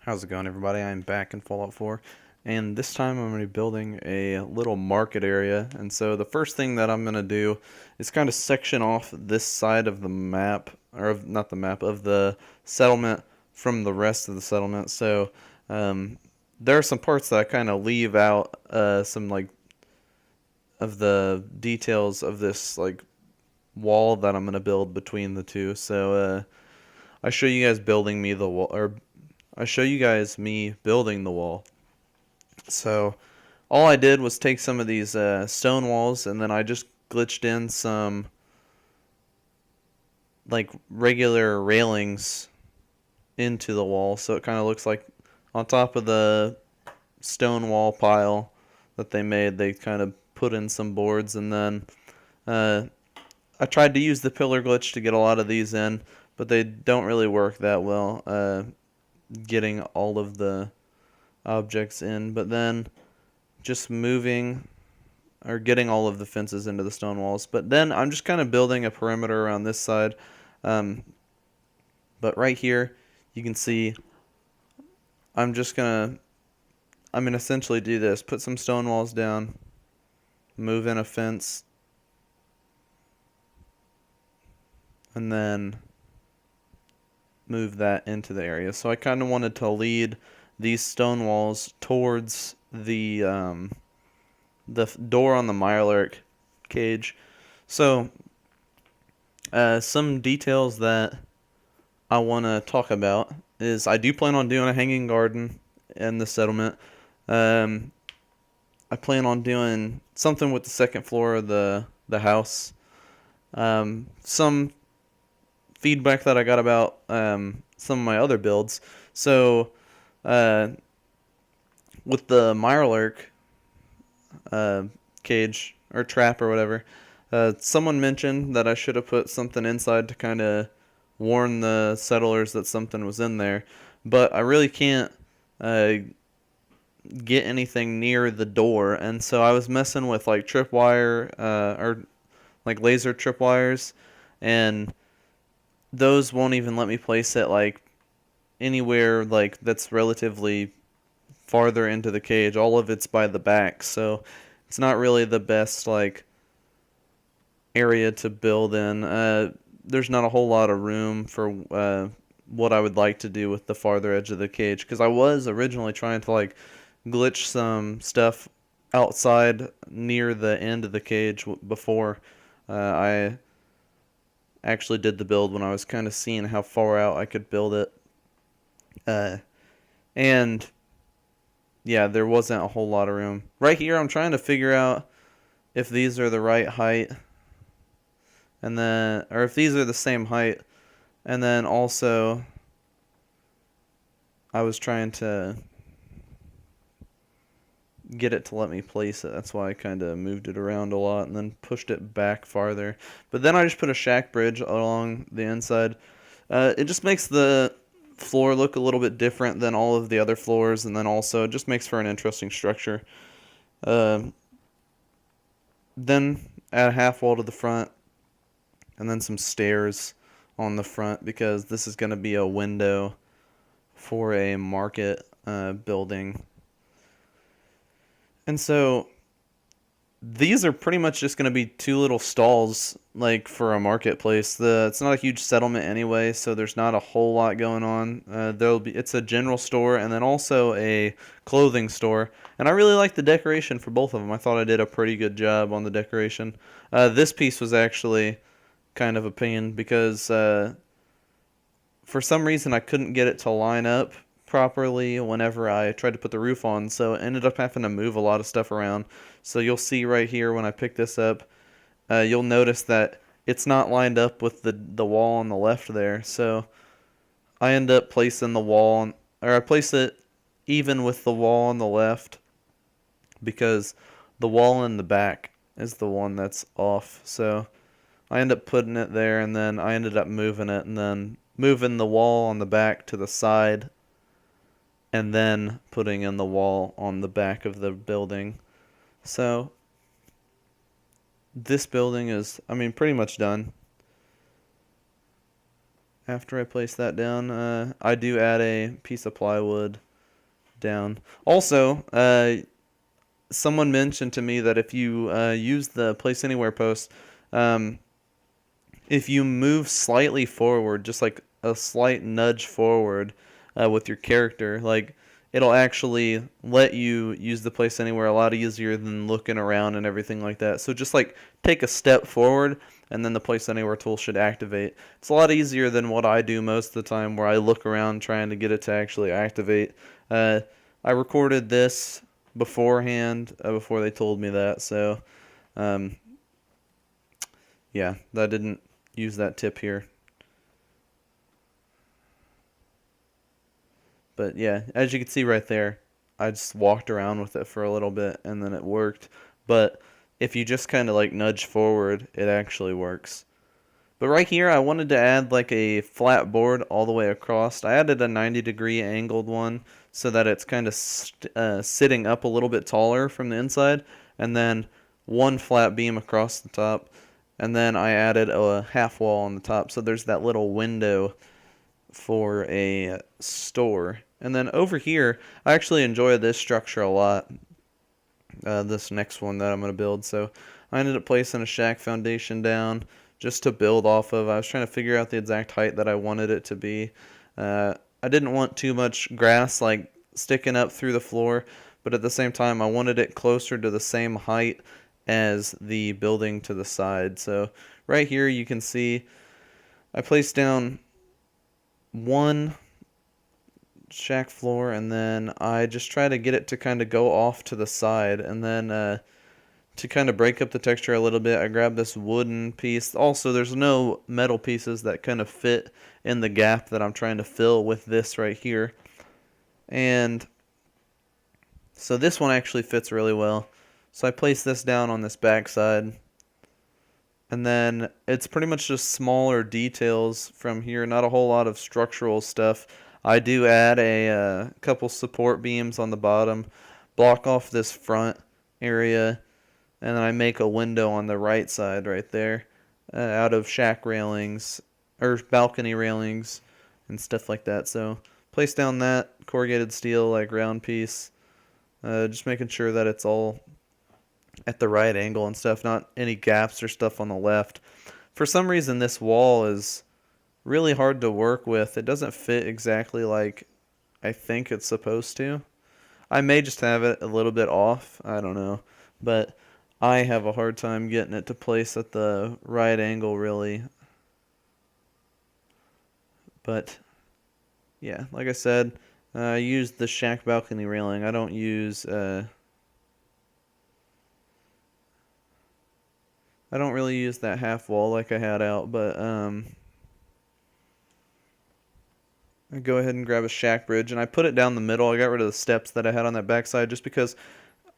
How's it going, everybody? I'm back in Fallout 4, and this time I'm going to be building a little market area. And so the first thing that I'm going to do is kind of section off this side of the map, or not the map, of the settlement from the rest of the settlement. So um, there are some parts that I kind of leave out, some like of the details of this like wall that I'm going to build between the two. So I show you guys building me the wall, or I show you guys me building the wall. So all I did was take some of these stone walls, and then I just glitched in some like regular railings into the wall, so it kind of looks like on top of the stone wall pile that they made, they kind of put in some boards, and then uh, I tried to use the pillar glitch to get a lot of these in, but they don't really work that well, getting all of the objects in. But then just moving or getting all of the fences into the stone walls. But then I'm just kind of building a perimeter around this side. Um, but right here, you can see I'm gonna essentially do this: put some stone walls down, move in a fence, and then move that into the area. So I kind of wanted to lead these stone walls towards the door on the Mirelurk cage. So some details that I want to talk about is I do plan on doing a hanging garden in the settlement. Um, I plan on doing something with the second floor of the house. Some feedback that I got about some of my other builds. So uh, with the Mirelurk uh, cage or trap or whatever, someone mentioned that I should have put something inside to kind of warn the settlers that something was in there, but I really can't uh, get anything near the door, and so I was messing with like tripwire or like laser tripwires, and those won't even let me place it like anywhere like that's relatively farther into the cage. All of it's by the back, so it's not really the best like area to build in. There's not a whole lot of room for what I would like to do with the farther edge of the cage, because I was originally trying to like glitch some stuff outside near the end of the cage before I actually did the build, when I was kind of seeing how far out I could build it. Uh, and yeah, there wasn't a whole lot of room. Right here, I'm trying to figure out if these are the right height, and then, or if these are the same height, and then also I was trying to get it to let me place it. That's why I kind of moved it around a lot and then pushed it back farther. But then I just put a shack bridge along the inside. It just makes the floor look a little bit different than all of the other floors, and then also it just makes for an interesting structure. Uh, then add a half wall to the front, and then some stairs on the front, because this is going to be a window for a market building. And so these are pretty much just going to be two little stalls, like for a marketplace. It's not a huge settlement anyway, so there's not a whole lot going on. It's a general store and then also a clothing store. And I really like the decoration for both of them. I thought I did a pretty good job on the decoration. This piece was actually kind of a pain, because for some reason I couldn't get it to line up properly whenever I tried to put the roof on, so I ended up having to move a lot of stuff around. So you'll see right here when I pick this up, you'll notice that it's not lined up with the wall on the left there. So I end up placing the wall or I place it even with the wall on the left, because the wall in the back is the one that's off. So I end up putting it there, and then I ended up moving it, and then moving the wall on the back to the side, and then putting in the wall on the back of the building. So this building is, I mean, pretty much done. After I place that down, I do add a piece of plywood down. Also, someone mentioned to me that if you use the place anywhere post, um, if you move slightly forward, just like a slight nudge forward with your character, like it'll actually let you use the place anywhere a lot easier than looking around and everything like that. So just like take a step forward and then the place anywhere tool should activate. It's a lot easier than what I do most of the time where I look around trying to get it to actually activate. Uh, I recorded this beforehand before they told me that, so um, yeah, I didn't use that tip here. But yeah, as you can see right there, I just walked around with it for a little bit and then it worked. But if you just kind of like nudge forward, it actually works. But right here, I wanted to add like a flat board all the way across. I added a 90-degree angled one so that it's kind of sitting up a little bit taller from the inside. And then one flat beam across the top. And then I added a half wall on the top. So there's that little window for a store. And then over here, I actually enjoy this structure a lot. This next one that I'm going to build. So I ended up placing a shack foundation down just to build off of. I was trying to figure out the exact height that I wanted it to be. I didn't want too much grass like sticking up through the floor, but at the same time I wanted it closer to the same height as the building to the side. So right here you can see I placed down one shack floor and then I just try to get it to kind of go off to the side, and then to kind of break up the texture a little bit, I grabbed this wooden piece. Also, there's no metal pieces that kind of fit in the gap that I'm trying to fill with this right here. And so this one actually fits really well. So I place this down on this back side. And then it's pretty much just smaller details from here, not a whole lot of structural stuff. I do add a couple support beams on the bottom, block off this front area, and then I make a window on the right side right there out of shack railings or balcony railings and stuff like that. So place down that corrugated steel like round piece, just making sure that it's all at the right angle and stuff, not any gaps or stuff on the left. For some reason this wall is really hard to work with. It doesn't fit exactly like I think it's supposed to. I may just have it a little bit off, I don't know, but I have a hard time getting it to place at the right angle really. But yeah, like I said, I use the shack balcony railing. I don't use I don't really use that half wall like I had out, but I go ahead and grab a shack bridge and I put it down the middle. I got rid of the steps that I had on that backside just because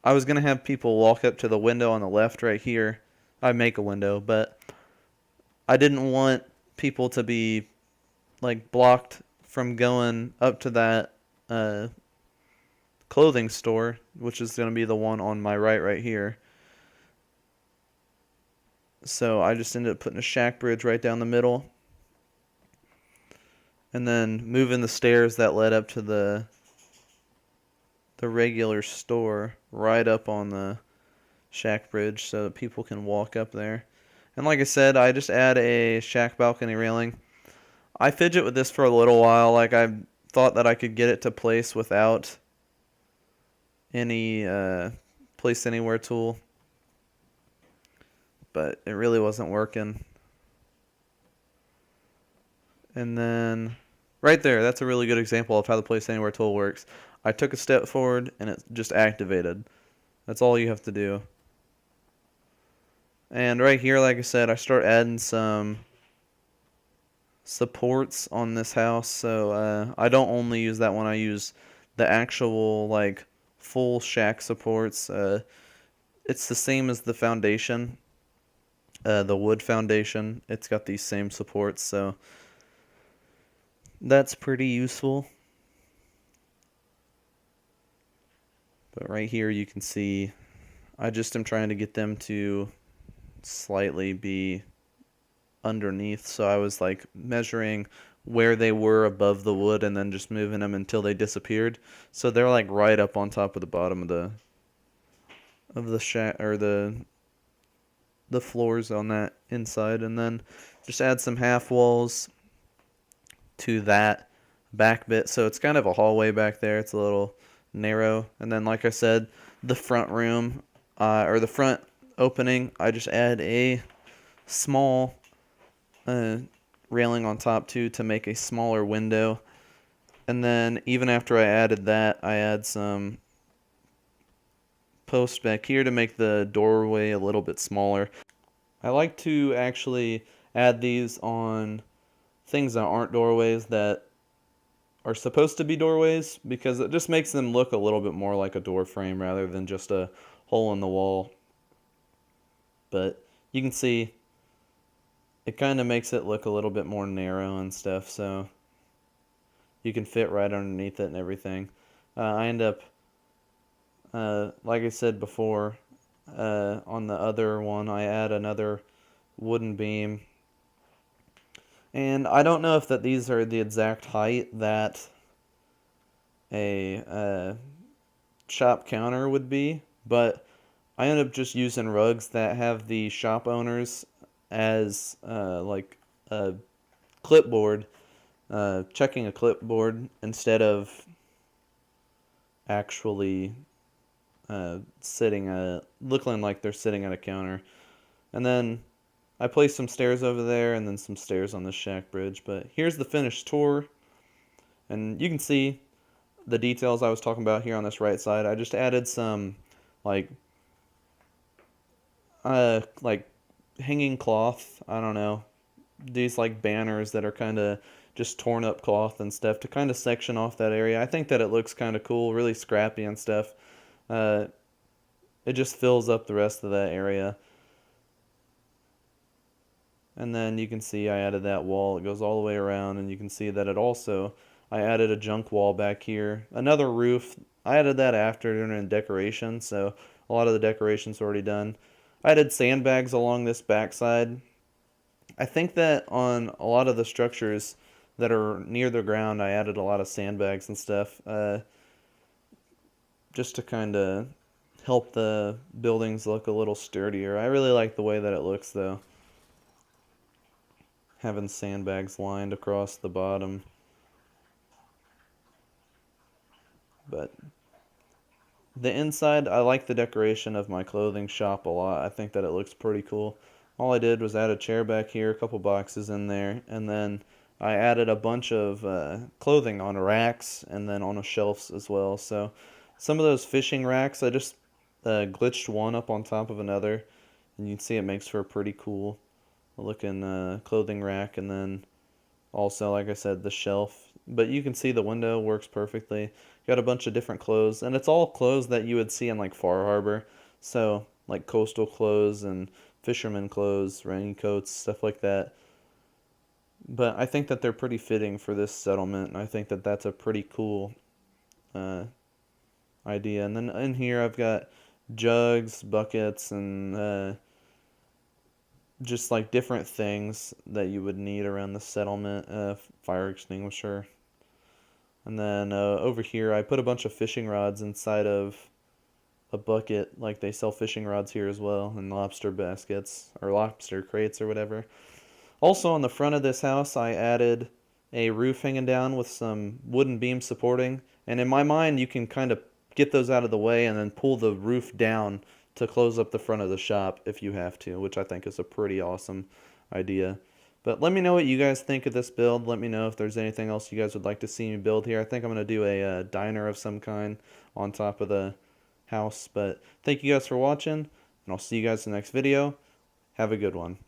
I was going to have people walk up to the window on the left right here. I make a window, but I didn't want people to be like blocked from going up to that clothing store, which is going to be the one on my right here. So I just ended up putting a shack bridge right down the middle. And then moving the stairs that led up to the regular store right up on the shack bridge so that people can walk up there. And like I said, I just add a shack balcony railing. I fidget with this for a little while. Like I thought that I could get it to place without any place anywhere tool, but it really wasn't working. And then right there, that's a really good example of how the place anywhere tool works. I took a step forward and it just activated. That's all you have to do. And right here, like I said, I start adding some supports on this house. So I don't only use that one. I use the actual like full shack supports. It's the same as the foundation, the wood foundation. It's got these same supports, so that's pretty useful. But right here you can see I just am trying to get them to slightly be underneath. So I was like measuring where they were above the wood and then just moving them until they disappeared. So they're like right up on top of the bottom of the shack, or the floors on that inside, and then just add some half walls to that back bit. So it's kind of a hallway back there. It's a little narrow. And then, like I said, the front room, or the front opening, I just add a small railing on top too to make a smaller window. And then even after I added that, I add some posts back here to make the doorway a little bit smaller. I like to actually add these on things that aren't doorways that are supposed to be doorways, because it just makes them look a little bit more like a door frame rather than just a hole in the wall. But you can see it kind of makes it look a little bit more narrow and stuff, so you can fit right underneath it and everything. I end up, like I said before, on the other one, I add another wooden beam. And I don't know if these are the exact height that a shop counter would be, but I end up just using rugs that have the shop owners as like a clipboard, checking a clipboard instead of actually looking like they're sitting at a counter. And then I placed some stairs over there and then some stairs on the shack bridge. But here's the finished tour, and you can see the details I was talking about here on this right side. I just added some like hanging cloth, I don't know, these like banners that are kind of just torn up cloth and stuff to kind of section off that area. I think that it looks kind of cool, really scrappy and stuff. It just fills up the rest of that area. And then you can see I added that wall. It goes all the way around, and you can see that I added a junk wall back here. Another roof. I added that after doing decoration, so a lot of the decoration's already done. I added sandbags along this backside. I think that on a lot of the structures that are near the ground, I added a lot of sandbags and stuff, just to kind of help the buildings look a little sturdier. I really like the way that it looks, though, having sandbags lined across the bottom. But the inside, I like the decoration of my clothing shop a lot. I think that it looks pretty cool. All I did was add a chair back here, a couple boxes in there, and then I added a bunch of clothing on racks and then on shelves as well. So some of those fishing racks, I just glitched one up on top of another, and you can see it makes for a pretty cool looking clothing rack. And then also, like I said, the shelf. But you can see the window works perfectly. Got a bunch of different clothes, and it's all clothes that you would see in like Far Harbor. So like coastal clothes and fisherman clothes, raincoats, stuff like that. But I think that they're pretty fitting for this settlement, and I think that that's a pretty cool idea. And then in here I've got jugs, buckets, and just like different things that you would need around the settlement. Fire extinguisher. And then over here I put a bunch of fishing rods inside of a bucket, like they sell fishing rods here as well, and lobster baskets, or lobster crates or whatever. Also on the front of this house I added a roof hanging down with some wooden beams supporting, and in my mind you can kind of get those out of the way and then pull the roof down to close up the front of the shop if you have to, which I think is a pretty awesome idea. But let me know what you guys think of this build. Let me know if there's anything else you guys would like to see me build here. I think I'm going to do a diner of some kind on top of the house. But thank you guys for watching, and I'll see you guys in the next video. Have a good one.